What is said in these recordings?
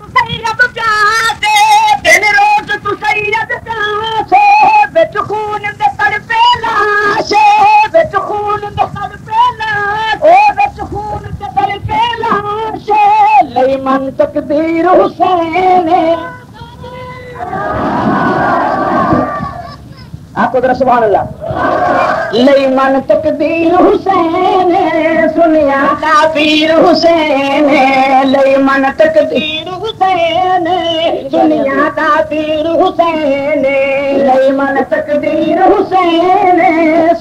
سید پیاسے دن روز تو سید پیاسے بچ خون دے تڑپے لاشے بچ خون دے تڑپے لاشے بچ خون دے تڑپے لاشے لئی من تقدیر حسین آپ کو ذرا سبحان اللہ لئی من تقدیر حسین سنیا تعبیر حسین لئی من تقدیر حسین سنیا تعبیر حسین لئی من تقدیر حسین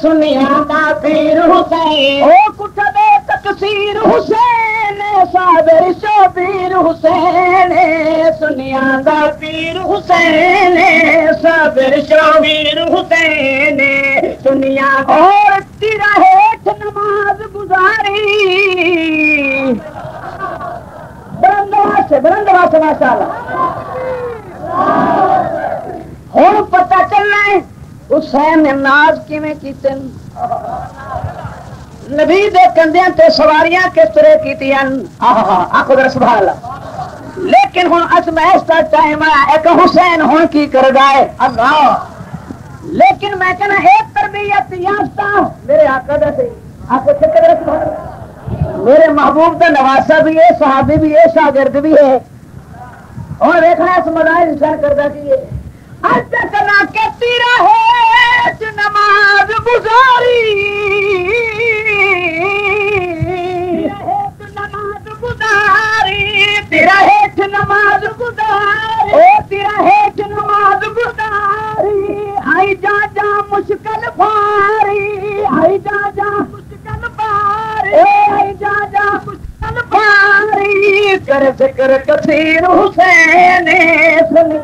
سنیا تعبیر حسین او کٹھ دے تقصیر حسین صابر شبیر حسین سنیا دا پیر حسین صابر شبیر حسین دنیا اور تیرا ہیٹھ نماز گزاری برندوا سے ماشاء اللہ ہوں پتہ چلنا ہے حسین نے ناز کیویں کیتے نبی دے کندیاں تے سواریاں کس طرح کیتیاں آخو ذرا سبحان اللہ لیکن ہن ازمائش دا ٹائم ہے ایک حسین ہن کی کر گئے اللہ لیکن میں کہنا ایک تربیت یافتہ میرے آقا دا سی آپ میرے محبوب دا نواسا بھی ہے صحابی بھی ہے شاگرد بھی ہے اور دیکھنا اس مدائن انسان کردہ کی ہے آج تک نہ کہ تیرا ہے نماز گزاری نماز گزاری تیرا ہیٹھ نماز گزاری تیرا ہیٹھ نماز گزاری آئی جا جا مشکل بھاری آئی جا جا مشکل بھاری آئی جا جا مشکل بھاری کر ذکر کثیر حسین سن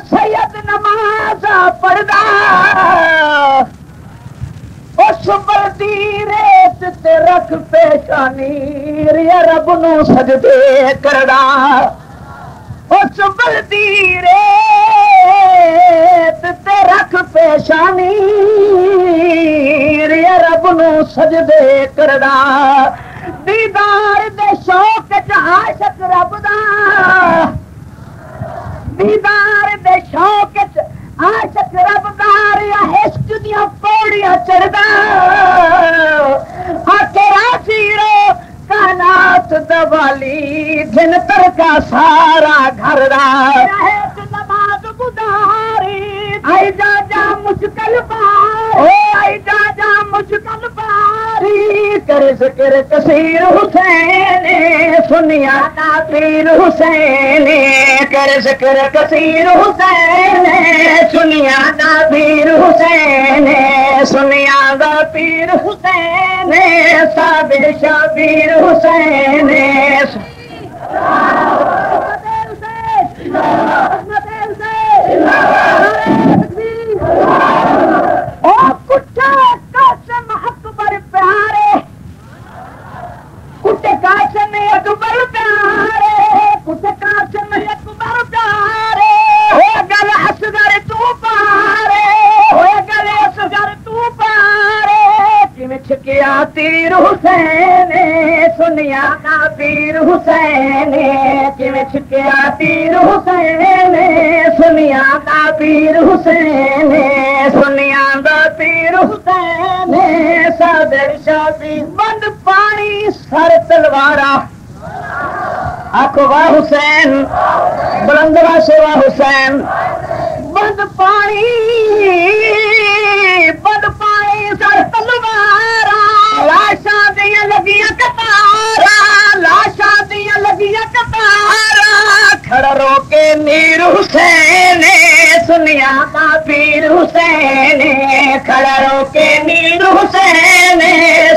سید نماز پڑھدا اس بلدی ریت تے رکھ پیشانی ریا رب نو سجدے کردا اس بلدی ریت تے رکھ پیشانی ریا رب نو سجدے کردا دیدار دے شوق چ عاشق رب دا دیدار دے شوق عاشق رب دار یا عشق دیاں پوڑیاں چڑھدا آکے راضی کائنات دوالی دن تر کا سارا گھر دا نماز گزاری آئی جا جا مشکل باری آئی جا جا مشکل باری کر ذکر کثیر حسین سنیا تعبیر حسین کر ذکر کثیر حسین سنیا تعبیر حسین سنیا دا پیر حسین صابر شبیر حسین تیر حسین سنیا کا پیر حسین چھکیا تیر حسین سنیا کا پیر حسین سنیا دا پیر حسین صابر شبیر بند پانی سر تلوارا آخو واہ حسین بلند واسو واہ حسین بند پانی سر تلوارا لاشاں دیاں لگیاں کتارا لاشاں دیاں لگیاں کتارا کھڑا رو کے نیر حسین سنیا کا پیر حسین کھڑا رو کے نیر حسین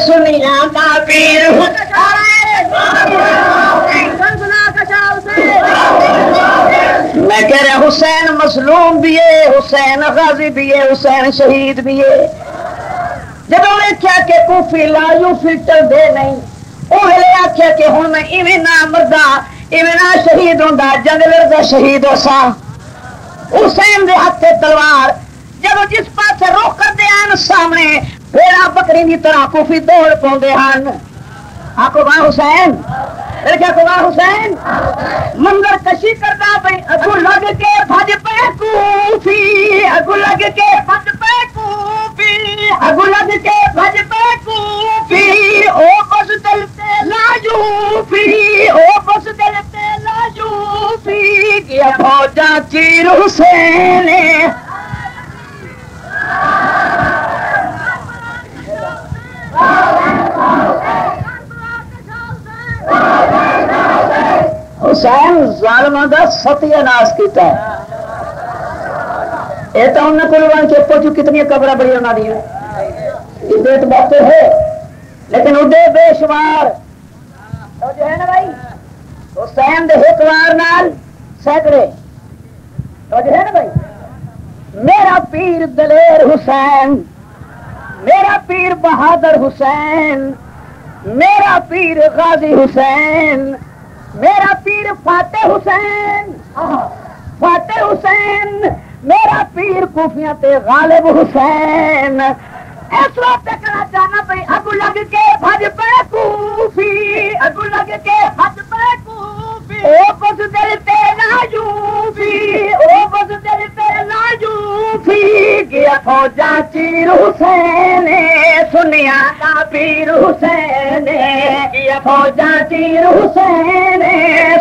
سنیا کا پیر حسین میں کہہ رہا حسین مظلوم بھی ہے حسین غازی بھی ہے حسین شہید بھی ہے جب دیکھا کہ کوفی لایو فلٹر دے نہیں وہ آخیا کہ ہوں میں ایویں نہ مردا ایویں نہ شہید ہوں جنگ لڑتا شہید ہو سا حسین دے ہاتھ تلوار جب جس پاس روک کرتے ہیں سامنے بھیڑا بکری کی طرح کوفی دوڑ پاؤندے ہیں آکو واہ حسین کیا کو واہ حسین منظر کشی کرتا بھائی اگو لگ کے بھج پہ کوفی اگو لگ کے بھج پہ کوفی اگو لگ کے بھج پہ کوفی او بس دل تے لاجوفی او بس دل تے لاجوفی کیا فوجا چیر حسین حسین ظالمہ دا ستیہ ناس کیتا ہے یہ تو انہیں کو لوگوں کے پوچھو کتنی قبریں بڑی ہونا دی ہیں یہ تو بات ہے لیکن اڈے بے شمار تو جو ہے نا بھائی حسین دے حکوار نال سینکڑے تو جو ہے نا بھائی میرا پیر دلیر حسین میرا پیر بہادر حسین میرا پیر غازی حسین میرا پیر فاتح حسین فاتح حسین میرا پیر کوفیاں تے غالب حسین اس وقت کہنا چاہنا بھائی اگو لگ کے بھج پہ کوفی اگو لگ کے بھج پہ کوفی او بس دل تے لاجوفی او بس دل تے لاجوفی گیا فوجا چیر حسین سنیا دا پیر حسین گیا فوجا چیر حسین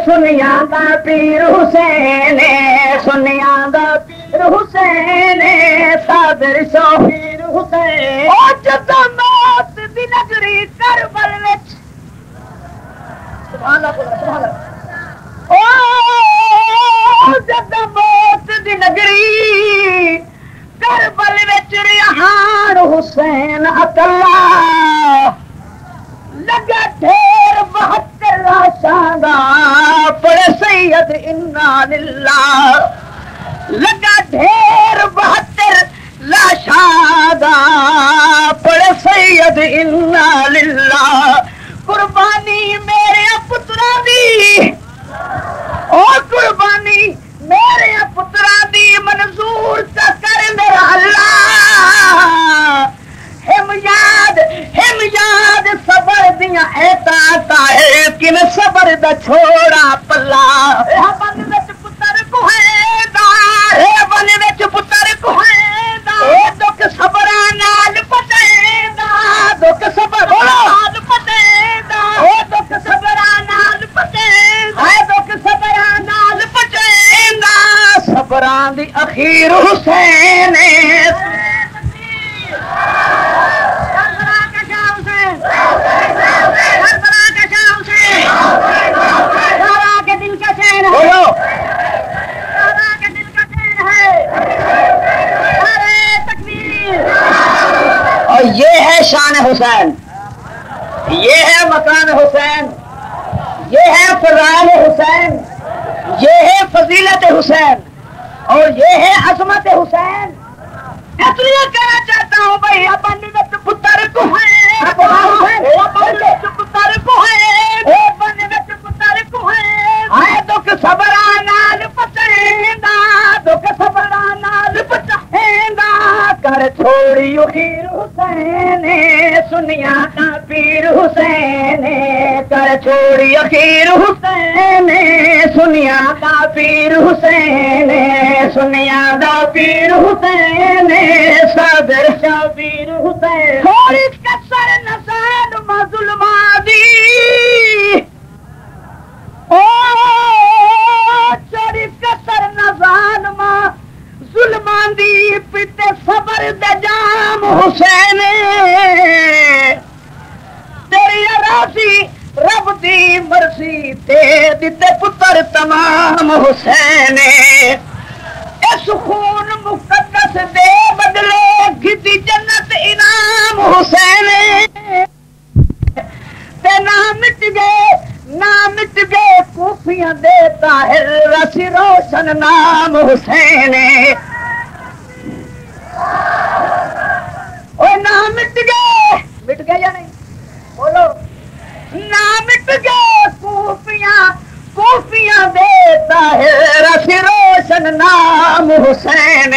سنیا دا پیر حسین سنیا دا پیر حسین صابر شوہیر حسین او جدوں موت دی نگری کربل وچ سبحان اللہ سبحان اللہ او جدوں موت دی نگری کربل وچ ریحان حسین اکلا لگا ڈھیر 72 لاشاں دا پڑھے سید انا للہ لگا ڈھیر 72 لاشاں دا پڑھے سید انا للہ قربانی میرے پترا دی او قربانی میرے پترا دی منظور کا کر میرا اللہ ہم یاد صبر دیاں احتیاطاں ہے کن صبر دا چھوڑا پلا بن وچ پتر کوہیدا بن وچ پتر کوہیدا دکھ صبراں نال پٹیندا دکھ صبراں نال پٹیندا دکھ صبراں نال پٹیندا دکھ صبراں نال پٹیندا صبراں دی اخیر حسین اور یہ ہے شان حسین یہ ہے مقام حسین یہ ہے فضائل حسین یہ ہے فضیلت حسین اور یہ ہے عظمت حسین اس لیے کہنا چاہتا ہوں بھائی اپن پتر کو ہے پتر کو ہے پتر کو ہے دکھ صبراں نال پٹیندا دکھ صبراں نال پٹیندا کر چھوڑی خیر حسین سنیا دا پیر حسین کر چھوڑی خیر حسین سنیا دا پیر حسین سنیا دا پیر حسین صابر شبیر حسین تھوڑی کسر نسان ظلماں دی او چوری کسر نسان ظلماں دی پیتے صبر دے جام حسین تیری راضی رب دی مرضی تے دیتے پتر تمام حسین اس خون مقدس دے بدلے گھتی جنت انعام حسین تے نہ مٹ گئے کوفیاں دے طاہر رسی روشن نام حسین او نہ مٹ گئے نام حسین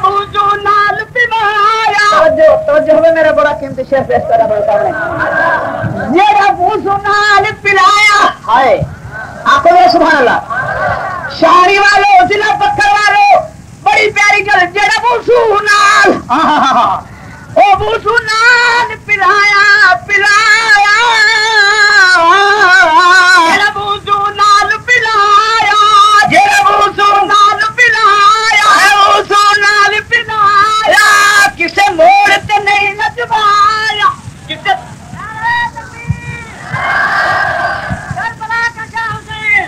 بوجو نال پلایا توجہ ہوئے میرا بڑا قیمتی شیخ پیش کرا بڑھتا ہے جیڑا بوجو نال پلایا ہائے آنکھو میرے سبحان اللہ شہری والو ضلع پتھر والو بڑی پیاری گل جیڑا بوجو نال او بوجو نال پلایا پلایا جیڑا بوجو نال پلایا جیڑا بوجو نال پلایا بوجو نال پلایا کسے موڑ تے نہیں نچوایا کسے کربلا کا شاہ حسین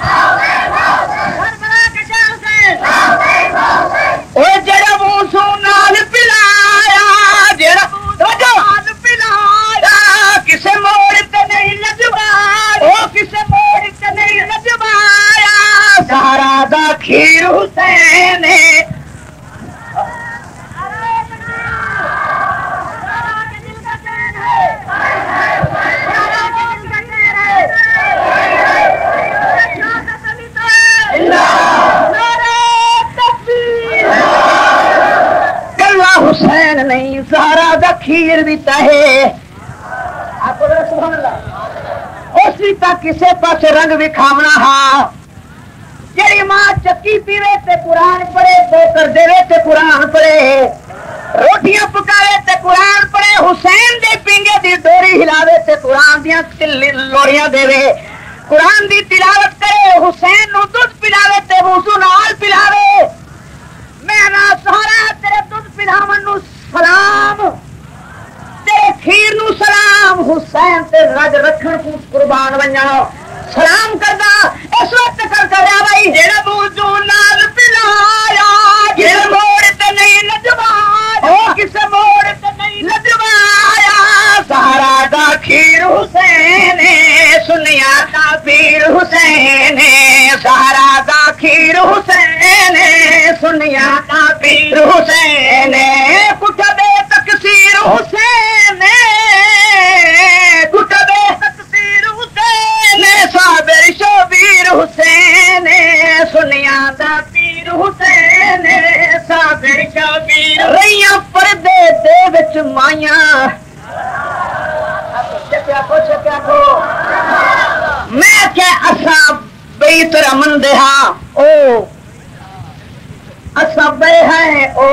کربلا کا شاہ حسین او جیڑا بوجو نال پلایا جیڑا نال پلایا کسے موڑ تے نہیں نچوایا او کسے موڑ تے نہیں نچوایا سہارا دا کھیر حسین حسین نہیں سہارا دا کھیر بھی تہے آپ کو سبحان اللہ اس بھی تک کسے پاس رنگ وکھاونا ہاں جڑی ماں چکی پیوے تے قرآن پڑھے بوکر دے تے قرآن پڑھے روٹیاں پکاوے تے قرآن پڑھے حسین دے پنگے دی ڈوری ہلاوے تے قرآن دیاں لوڑیاں دے قرآن دی تلاوت کرے حسین نو دودھ پلاوے تے وضو نال پلاوے میں نا سہارا تیرے دودھ پلاون نو سلام تیرے کھیر نو سلام حسین تے رج رکھن کو قربان ونجا سلام کردا اس وقت کر کریا بھائی جڑا بوجو نال پلایا جڑا موڑ تے نہیں نجوایا او کسے موڑ تے نہیں نجوایا سہارا دا کھیر حسین سنیا دا پیر حسین سہارا دا کھیر حسین سنیا دا پیر حسین کٹبے تکسیر حسین کٹبے تکسیر حسین صابر شبیر حسین سنیا دا پیر حسین صابر شبیر رہیاں پردے دے وچ مائیاں چکیا کو میں کہ اسا بیت رمن دے ہاں او اسا بے ہیں او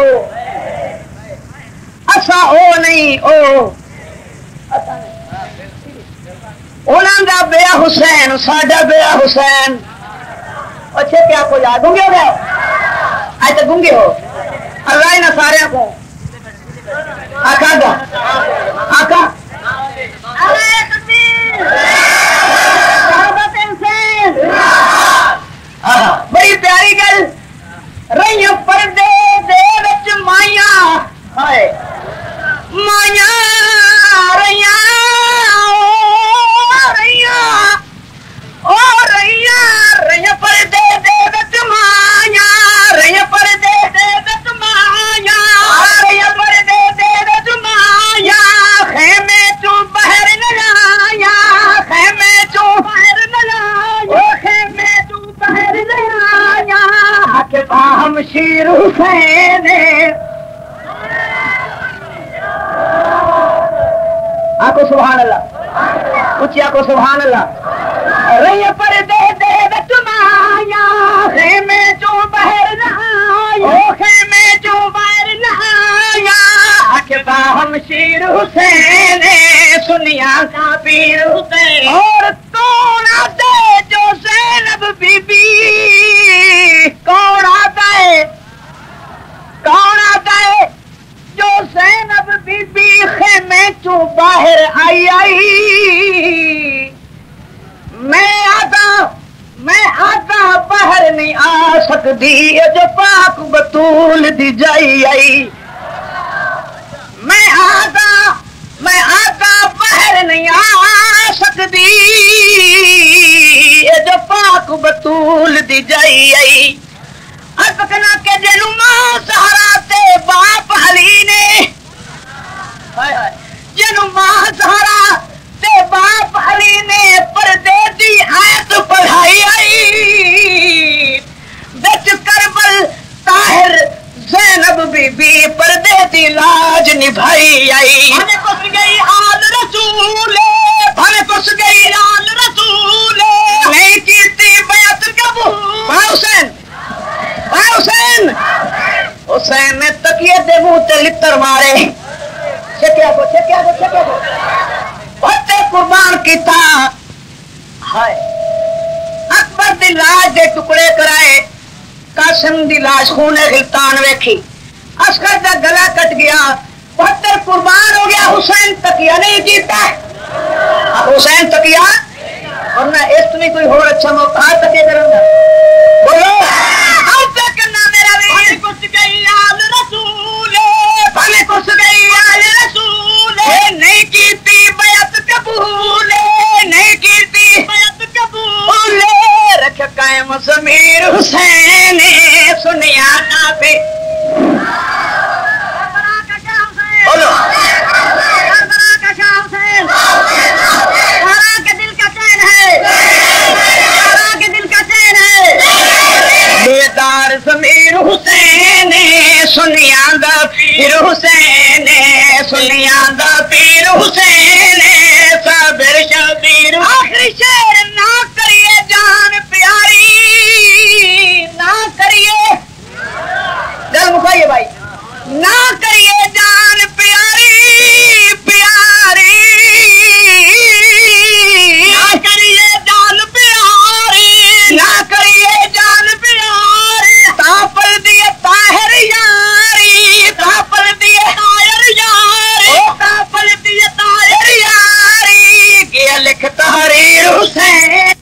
اسا او نہیں او انہاں دا بیا حسین ساڈا بیا حسین اچھے کیا کو یاد گونگے ہو گئے آج تک گونگے ہو اللہ نہ سارے کو آقا دا آقا بڑی پیاری گل رہیاں پردے دے وچ مائیاں ہائے مائیاں رہیاں رہیاں پردے دے وچ مائیاں رہیاں پردے دے وچ مائیاں رہیاں پردے دے وچ مائیاں خیمے چوں باہر نہ آیا خیمے چوں باہر نہ آیا خیمے چوں باہر نہ آیا حق باہم شیر حسین آکو سبحان اللہ اچھی آکو سبحان اللہ رہی پردے دے وچ مایا خیمے چوں باہر نہ آیا خیمے چوں باہر نہ آیا حق باہم شیر حسین سنیا کا پیر حسین اور کون آتے جو زینب بی بی کون آتا ہے جو زینب بی بی خیمے چوں باہر آئی میں آتا باہر نہیں آ سکتی جو پاک بطول دی جائی آئی میں آتا باہر نہیں آ سکتی جو پاک بطول دی جائی آئی ارپکنا کے جنو ماں سہارا تے باپ علی نے جنو ماں سہارا تے باپ علی نے پردے دی آیت پڑھائی آئی بچ کربل دی لاج نبھائی آئی بھلے کس گئی آل رسول بھلے کس گئی آل رسول نہیں کیتی بیعت قبول حسین حسین حسین نے تکیے دے منہ تے لتر مارے چھکیا کو بہتے قربان کیتا ہائے اکبر دی لاش دے ٹکڑے کرائے قاسم دی لاش خونے غلطان ویکھی عسکر دا گلا کٹ گیا 72 قربان ہو گیا حسین تکیہ نہیں کیتا حسین تکیہ ورنہ اس میں کوئی اور اچھا موقع تکیہ کروں گا بولو ہم تک نہ میرا ویر کچھ گئی آل رسول بھلے کچھ گئی آل رسول نہیں کیتی بیعت قبول نہیں کیتی بیعت قبول رکھ قائم ضمیر حسین سنیا نہ پہ بولو کا شاہ حسین کے دل کا چین ہے کے دل کا چین ہے بیدار ضمیر حسین سنیا دا پیر حسین سنیا دا پیر حسین صابر شبیر آخری شعر نہ کریے جان پیاری نہ کریے دل مکھائیے بھائی نہ کریے جان پیاری پیاری نہ کریے جان پیاری نہ کریے جان پیاری تاپل دیے طاہر یاری تاپل دیے طاہر یاری تاپل دیے طاہر یاری کیا لکھ تحریر حسین